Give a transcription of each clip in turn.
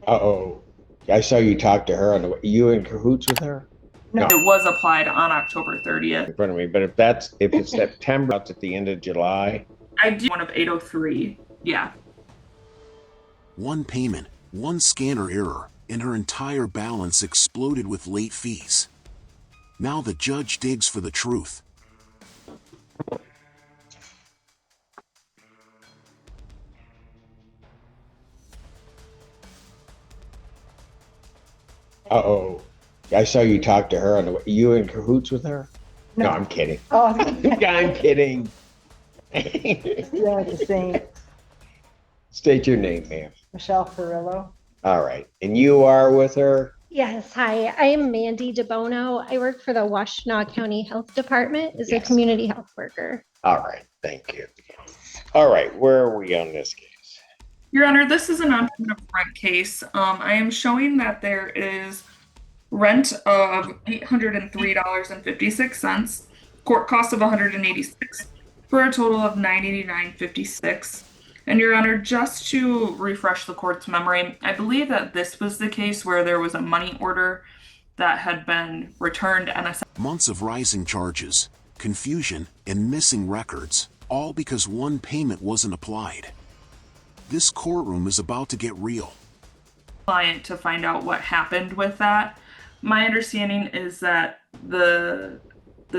Uh-oh. I saw you talk to her on the way. You in cahoots with her? No. No, It was applied on October 30th. in front of me. But if it's September, it's at the end of July. I do one of 803. Yeah. One payment, one scanner error, and her entire balance exploded with late fees. Now the judge digs for the truth. Uh-oh. I saw you talk to her on the way. You in cahoots with her? No, No. I'm kidding. Oh, I'm kidding. yeah, the same. State your name, ma'am. Michelle Ferrillo. All right. And you are with her? Yes, hi, I am Mandy DeBono. I work for the Washtenaw County Health Department as a Yes. community health worker. All right. Thank you. All right. Where are we on this case? Your Honor, this is a non-payment of rent case. I am showing that there is rent of $803.56, court cost of $186, for a total of $989.56. And Your Honor, just to refresh the court's memory, I believe that this was the case where there was a money order that had been returned and Months of rising charges, confusion, and missing records, all because one payment wasn't applied. This courtroom is about to get real. client to find out what happened with that. My understanding is that the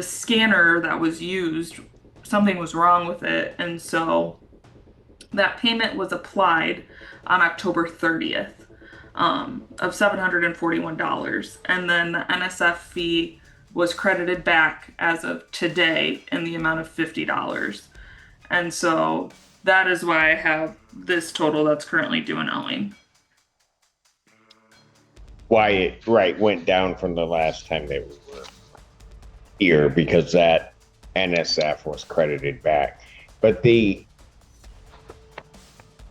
scanner that was used, something was wrong with it, and so that payment was applied on October 30th of $741, and then the NSF fee was credited back as of today in the amount of $50. And so that is why I have this total that's currently due and owing. Why it went down from the last time they were here because that NSF was credited back. But the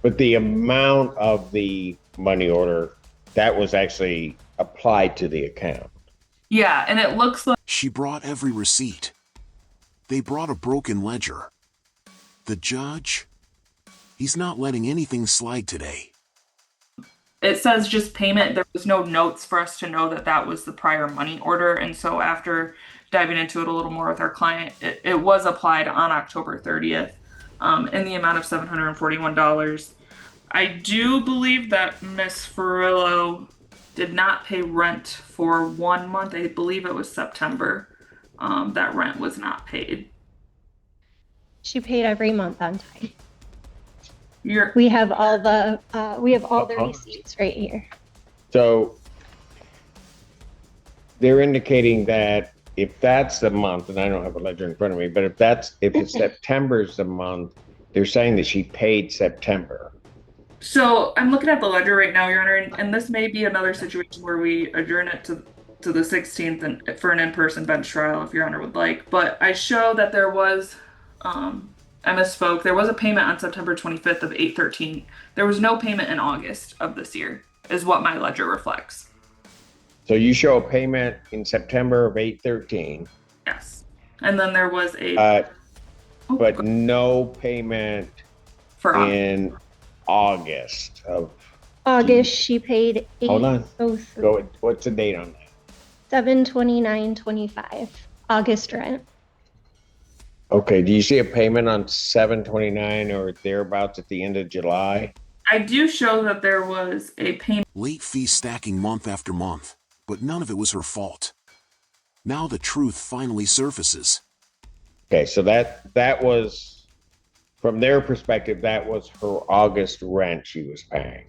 amount of the money order that was actually applied to the account. Yeah, and it looks like She brought every receipt. They brought a broken ledger. The judge? He's not letting anything slide today. it says just payment. There was no notes for us to know that that was the prior money order. And so after diving into it a little more with our client, it was applied on October 30th in the amount of $741. I do believe that Miss Ferrillo did not pay rent for 1 month. I believe it was September. That rent was not paid. She paid every month on time. You're We have all the receipts right here. So they're indicating that if that's the month, and I don't have a ledger in front of me, but if it's September's the month, they're saying that she paid September. So I'm looking at the ledger right now, Your Honor, and this may be another situation where we adjourn it to the 16th and for an in-person bench trial, if Your Honor would like. But I show that there was, I misspoke. There was a payment on September 25th of $813. There was no payment in August of this year, is what my ledger reflects. So you show a payment in September of $813, Yes, and then there was a but no payment for in August of. August, she paid Hold on. $803. Go. What's the date on that? 729.25 August rent. Okay. Do you see a payment on 7/29 or thereabouts at the end of July? I do show that there was a payment. Late fees stacking month after month, but none of it was her fault. Now the truth finally surfaces. Okay, so that was, from their perspective, that was her August rent she was paying.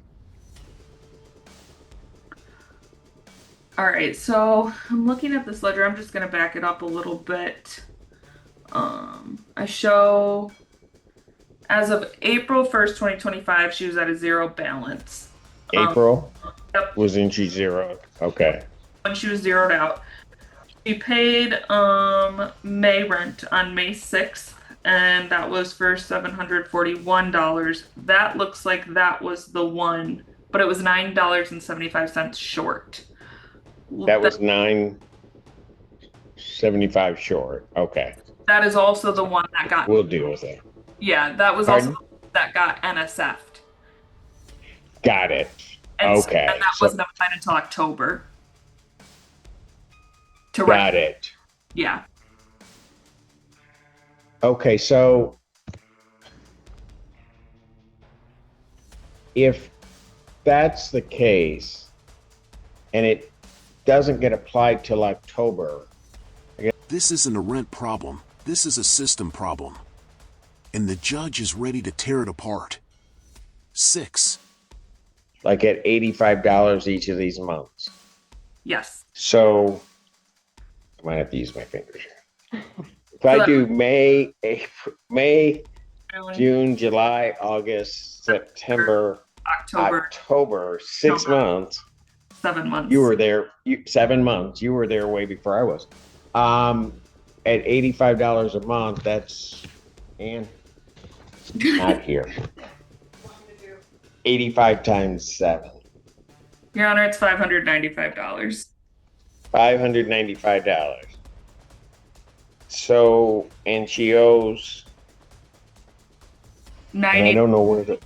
All right, so I'm looking at this ledger. I'm just going to back it up a little bit. I show as of April 1st, 2025, she was at a zero balance. April? Yep. Wasn't she zero? Okay. When she was zeroed out. She paid May rent on May 6th, and that was for $741. That looks like that was the one, but it was $9.75 short. That was $9.75 short. Okay. That is also the one that got. We'll deal with it. Yeah, that was Pardon? also that got NSF'd. Got it. And so Okay, then that so wasn't applied until October. got it. Yeah. Okay, so if that's the case and it doesn't get applied till October, This isn't a rent problem, this is a system problem. And the judge is ready to tear it apart. 6. like at $85 each of these months. Yes. So I might have to use my fingers here. If I do May, April, May, June, July, August, September, October, October, 6 months. 7 months. You were there 7 months. You were there way before I was. At $85 a month, that's not here. 85 times 7. Your Honor, it's $595. $595. So, and she owes, and I don't know where the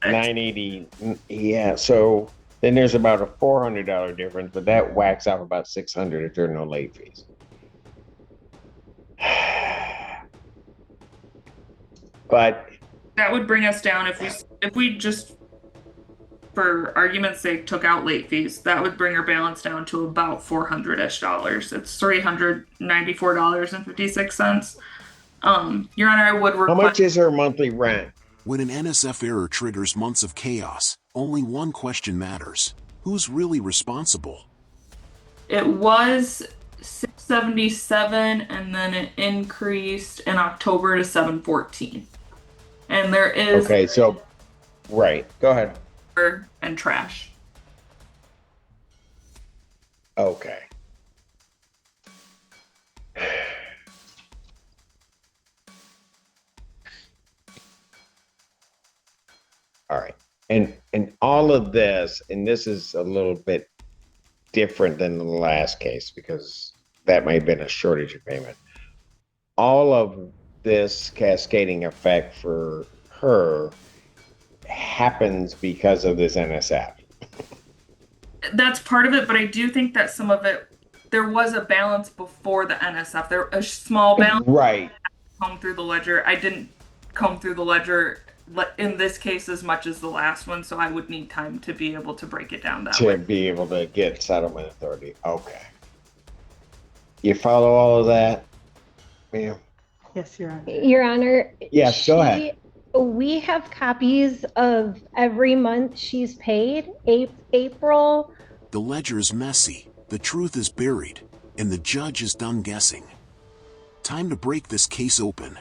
980. Yeah, so then there's about a $400 difference, but that whacks out about $600 if there are no late fees. But That would bring us down if we just, for argument's sake, took out late fees. That would bring our balance down to about $400-ish. It's $394.56. Your Honor, I would how request. much is her monthly rent? When an NSF error triggers months of chaos, only one question matters. Who's really responsible? It was $677, and then it increased in October to $714. And there is Okay, so right. Go ahead. and trash. Okay. All right. And all of this, and this is a little bit different than the last case because that may have been a shortage of payment. All of this cascading effect for her happens because of this NSF. That's part of it, but I do think that some of it, there was a balance before the NSF. There a small balance Right. comb through the ledger. I didn't comb through the ledger in this case as much as the last one, so I would need time to be able to break it down that To way. be able to get settlement authority. Okay. You follow all of that? Ma'am? Yes, Your Honor. Your Honor. Yes, go ahead. We have copies of every month she's paid. April. The ledger is messy, the truth is buried, and the judge is done guessing. Time to break this case open.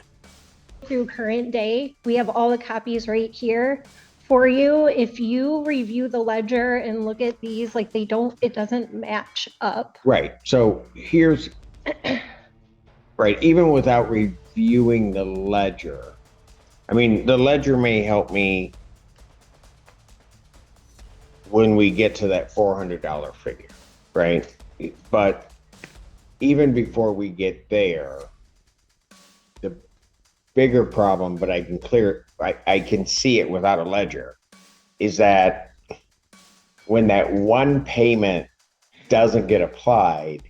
Through current day, we have all the copies right here for you. If you review the ledger and look at these, like it doesn't match up. Right. So here's right. Even without reviewing the ledger, I mean, the ledger may help me when we get to that $400 figure, right? But even before we get there, the bigger problem, but I can see it without a ledger, is that when that one payment doesn't get applied,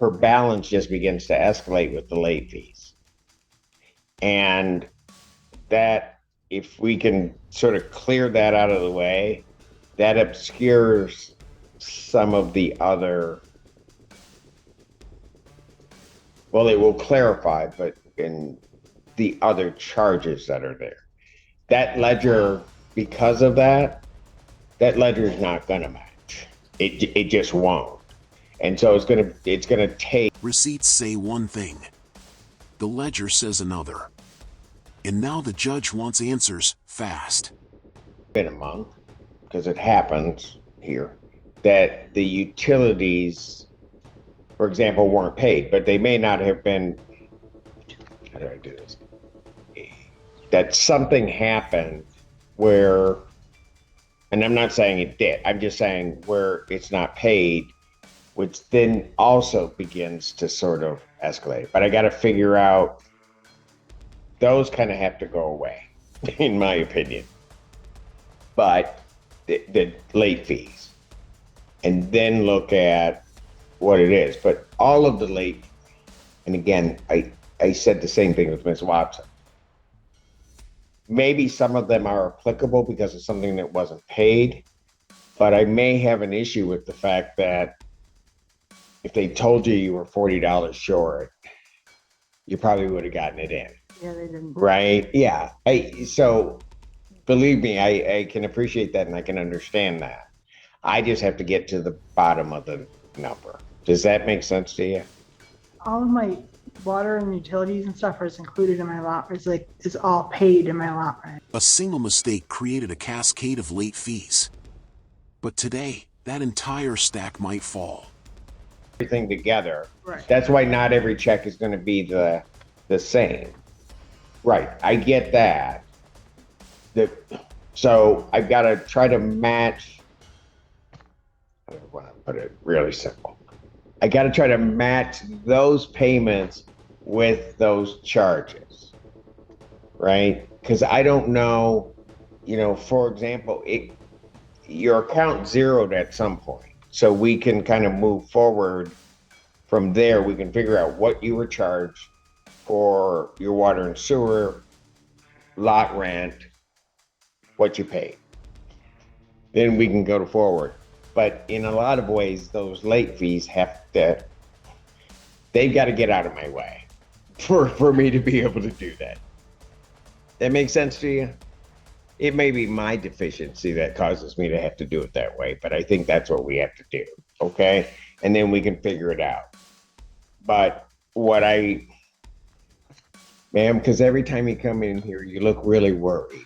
her balance just begins to escalate with the late fees. And that, if we can sort of clear that out of the way, that obscures some of the other, well, it will clarify, but in the other charges that are there. That ledger, because of that ledger is not going to match. It just won't. And so it's gonna take. Receipts say one thing. The ledger says another. And now the judge wants answers fast. Been a month, because it happens here, that the utilities, for example, weren't paid, but they may not have been. How do I do this? That something happened where, and I'm not saying it did, I'm just saying where it's not paid, which then also begins to sort of escalate. But I got to figure out, those kind of have to go away, in my opinion. But the late fees, and then look at what it is. But all of the late, and again, I said the same thing with Ms. Watson. Maybe some of them are applicable because of something that wasn't paid, but I may have an issue with the fact that if they told you you were $40 short, you probably would have gotten it in. Yeah, they didn't. Right? Yeah. So believe me, I can appreciate that and I can understand that. I just have to get to the bottom of the number. Does that make sense to you? All of my water and utilities and stuff is included in my lot. It's all paid in my lot, right? A single mistake created a cascade of late fees. But today, that entire stack might fall. Everything together. Right. That's why not every check is going to be the same. Right. I get that. So I've got to try to match. I want to put it really simple. I got to try to match those payments with those charges, right? Because I don't know, for example, your account zeroed at some point. So we can kind of move forward from there. We can figure out what you were charged for your water and sewer, lot rent, what you paid. Then we can go forward. But in a lot of ways, those late fees they've got to get out of my way for me to be able to do that. That makes sense to you? It may be my deficiency that causes me to have to do it that way, but I think that's what we have to do, okay? And then we can figure it out. But ma'am, because every time you come in here, you look really worried,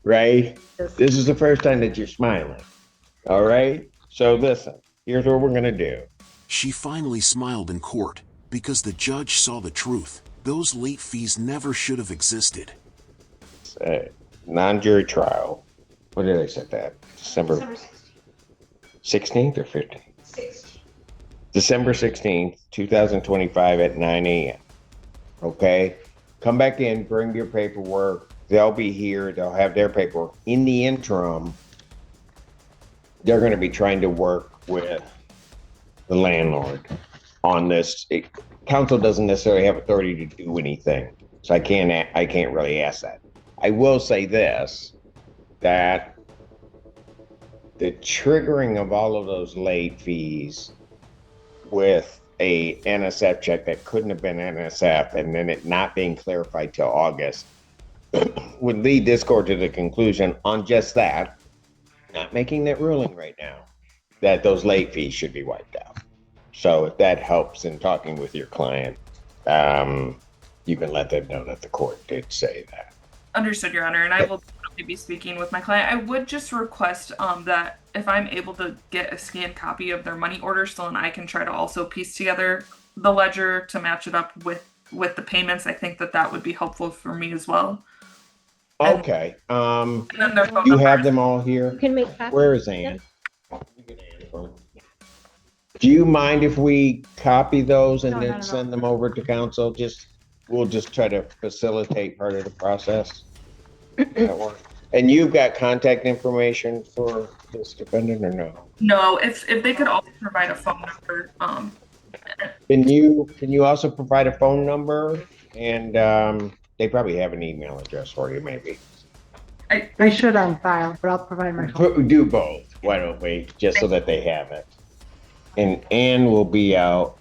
right? Yes. This is the first time that you're smiling, all right? So listen, here's what we're gonna do. She finally smiled in court because the judge saw the truth. Those late fees never should have existed. It's a non-jury trial. What did I set that? December 16th or 15th? 16th. December 16th, 2025 at 9 a.m. Okay? Come back in, bring your paperwork. They'll be here. They'll have their paperwork. In the interim, they're going to be trying to work with the landlord on this. Council doesn't necessarily have authority to do anything, so I can't really ask that. I will say this, that the triggering of all of those late fees with a NSF check that couldn't have been NSF and then it not being clarified till August would lead this court to the conclusion on just that, not making that ruling right now, that those late fees should be wiped out. So if that helps in talking with your client, you can let them know that the court did say that. Understood, Your Honor, and I will definitely be speaking with my client. I would just request that if I'm able to get a scanned copy of their money order still, and I can try to also piece together the ledger to match it up with the payments, I think that would be helpful for me as well. Okay. And then their phone You have numbers. them all here? You can make copies. Where is Ann? Do you mind if we copy those and No, then not at all. send them over to council? We'll just try to facilitate part of the process. That work? And you've got contact information for this defendant or no? No, if they could also provide a phone number, Can you also provide a phone number? And they probably have an email address for you, maybe. I should on file, but I'll provide my phone. Do both. Why don't we? Just so that they have it. And Ann will be out.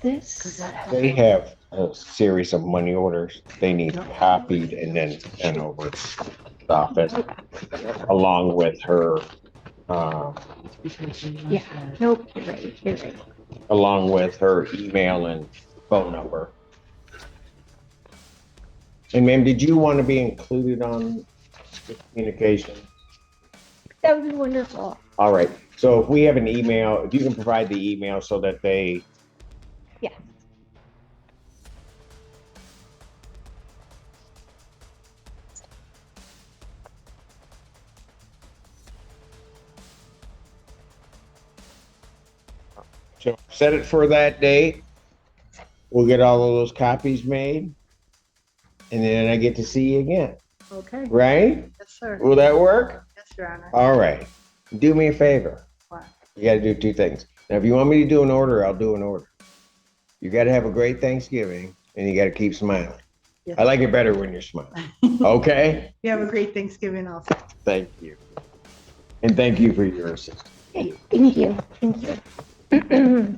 This. They have a series of money orders they need copied and then sent over to the office, along with her, Yeah. Nope. You're right. You're right. along with her email and phone number. And ma'am, did you want to be included on the communication? That would be wonderful. All right. So if we have an email, if you can provide the email so that they. Yeah. So set it for that date. We'll get all of those copies made. And then I get to see you again. Okay, right? yes, sir. Will that work? Yes, Your Honor. All right. Do me a favor. What? You got to do two things. Now, if you want me to do an order, I'll do an order. You got to have a great Thanksgiving and you got to keep smiling. Yes. I like it better when you're smiling. Okay? You have a great Thanksgiving also. Thank you. And thank you for your assistance. Thank you. Thank you.